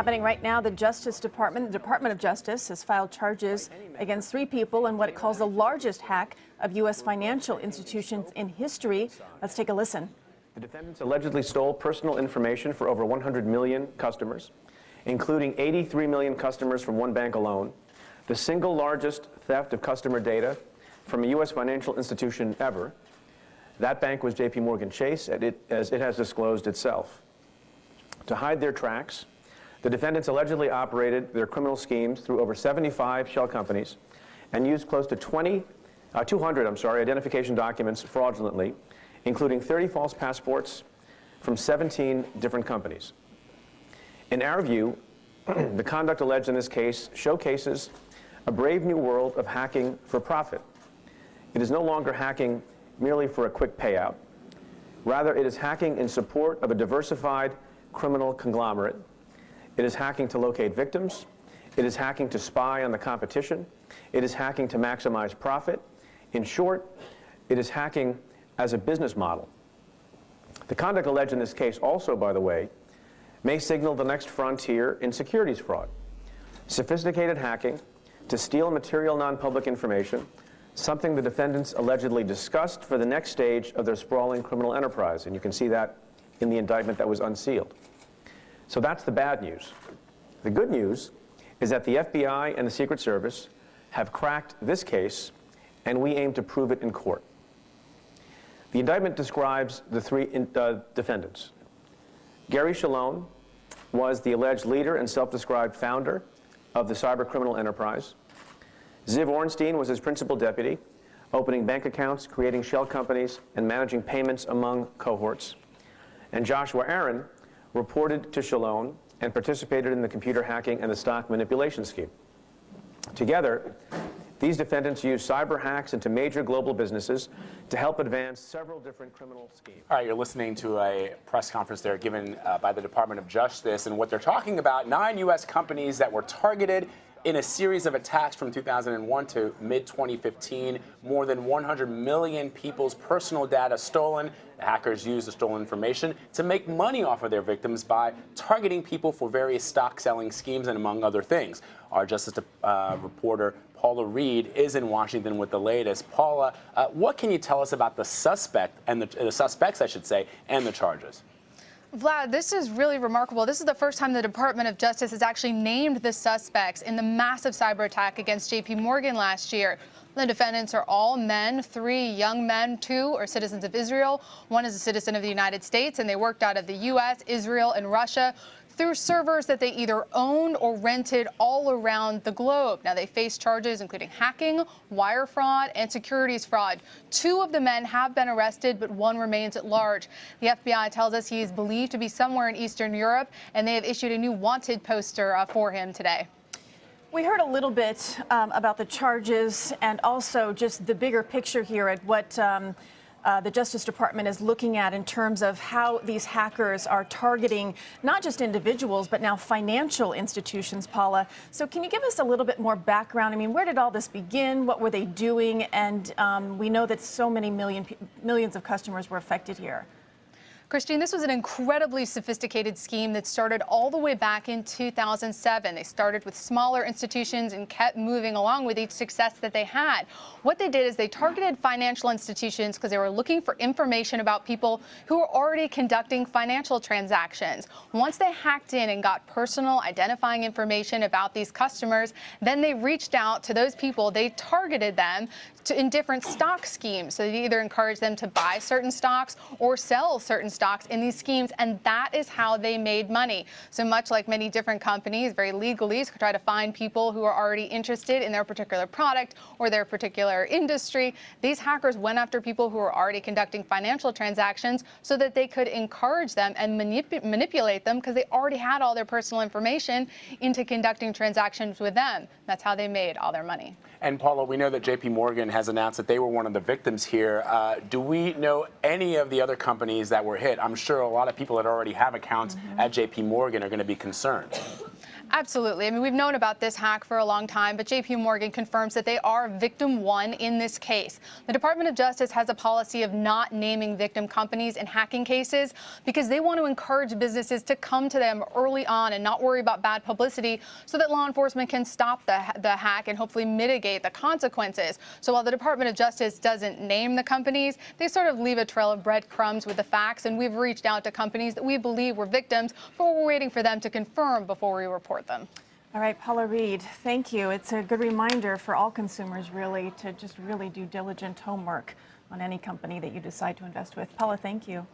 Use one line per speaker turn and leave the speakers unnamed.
Happening right now, the Department of Justice, has filed charges against 3 people in what it calls the largest hack of U.S. financial institutions in history. Let's take a listen.
The defendants allegedly stole personal information for over 100 million customers, including 83 million customers from one bank alone, the single largest theft of customer data from a U.S. financial institution ever. That bank was JPMorgan Chase, as it has disclosed itself. To hide their tracks, the defendants allegedly operated their criminal schemes through over 75 shell companies and used close to 200 identification documents fraudulently, including 30 false passports from 17 different companies. In our view, the conduct alleged in this case showcases a brave new world of hacking for profit. It is no longer hacking merely for a quick payout. Rather, it is hacking in support of a diversified criminal conglomerate. It is hacking to locate victims. It is hacking to spy on the competition. It is hacking to maximize profit. In short, it is hacking as a business model. The conduct alleged in this case also, by the way, may signal the next frontier in securities fraud. Sophisticated hacking to steal material non-public information, something the defendants allegedly discussed for the next stage of their sprawling criminal enterprise. And you can see that in the indictment that was unsealed. So that's the bad news. The good news is that the FBI and the Secret Service have cracked this case, and we aim to prove it in court. The indictment describes the 3 defendants. Gary Shalone was the alleged leader and self-described founder of the cyber criminal enterprise. Ziv Ornstein was his principal deputy, opening bank accounts, creating shell companies, and managing payments among cohorts. And Joshua Aaron reported to Shalone and participated in the computer hacking and the stock manipulation scheme. Together, these defendants used cyber hacks into major global businesses to help advance several different criminal schemes.
All right, you're listening to a press conference there given by the Department of Justice, and what they're talking about, 9 U.S. companies that were targeted in a series of attacks from 2001 to mid-2015. More than 100 million people's personal data stolen. The hackers used the stolen information to make money off of their victims by targeting people for various stock-selling schemes and among other things. Our Justice reporter Paula Reid is in Washington with the latest. Paula, what can you tell us about the suspect and the suspects, I should say, and the charges?
Vlad, this is really remarkable. This is the first time the Department of Justice has actually named the suspects in the massive cyber attack against JPMorgan last year. The defendants are all men, 3 young men, 2 are citizens of Israel. 1 is a citizen of the United States, and they worked out of the U.S., Israel, and Russia through servers that they either owned or rented all around the globe. Now, they face charges including hacking, wire fraud, and securities fraud. 2 of the men have been arrested, but 1 remains at large. The FBI tells us he is believed to be somewhere in Eastern Europe, and they have issued a new wanted poster for him today.
We heard a little bit about the charges and also just the bigger picture here at what the Justice Department is looking at in terms of how these hackers are targeting not just individuals, but now financial institutions, Paula. So can you give us a little bit more background? I mean, where did all this begin? What were they doing? And we know that so many millions of customers were affected here.
Christine, this was an incredibly sophisticated scheme that started all the way back in 2007. They started with smaller institutions and kept moving along with each success that they had. What they did is they targeted financial institutions because they were looking for information about people who were already conducting financial transactions. Once they hacked in and got personal identifying information about these customers, then they reached out to those people. They targeted them in different stock schemes. So they either encouraged them to buy certain stocks or sell certain stocks in these schemes, and that is how they made money. So much like many different companies, very legally, try to find people who are already interested in their particular product or their particular industry. These hackers went after people who were already conducting financial transactions so that they could encourage them and manipulate them because they already had all their personal information into conducting transactions with them. That's how they made all their money.
And Paula, we know that JPMorgan has announced that they were one of the victims here. Do we know any of the other companies that were hit? I'm sure a lot of people that already have accounts at JPMorgan are going to be concerned.
Absolutely. I mean, we've known about this hack for a long time, but JPMorgan confirms that they are victim one in this case. The Department of Justice has a policy of not naming victim companies in hacking cases because they want to encourage businesses to come to them early on and not worry about bad publicity so that law enforcement can stop the hack and hopefully mitigate the consequences. So while the Department of Justice doesn't name the companies, they sort of leave a trail of breadcrumbs with the facts, and we've reached out to companies that we believe were victims, but we're waiting for them to confirm before we report them.
All right, Paula Reid, thank you. It's a good reminder for all consumers, really, to just really do diligent homework on any company that you decide to invest with. Paula, thank you.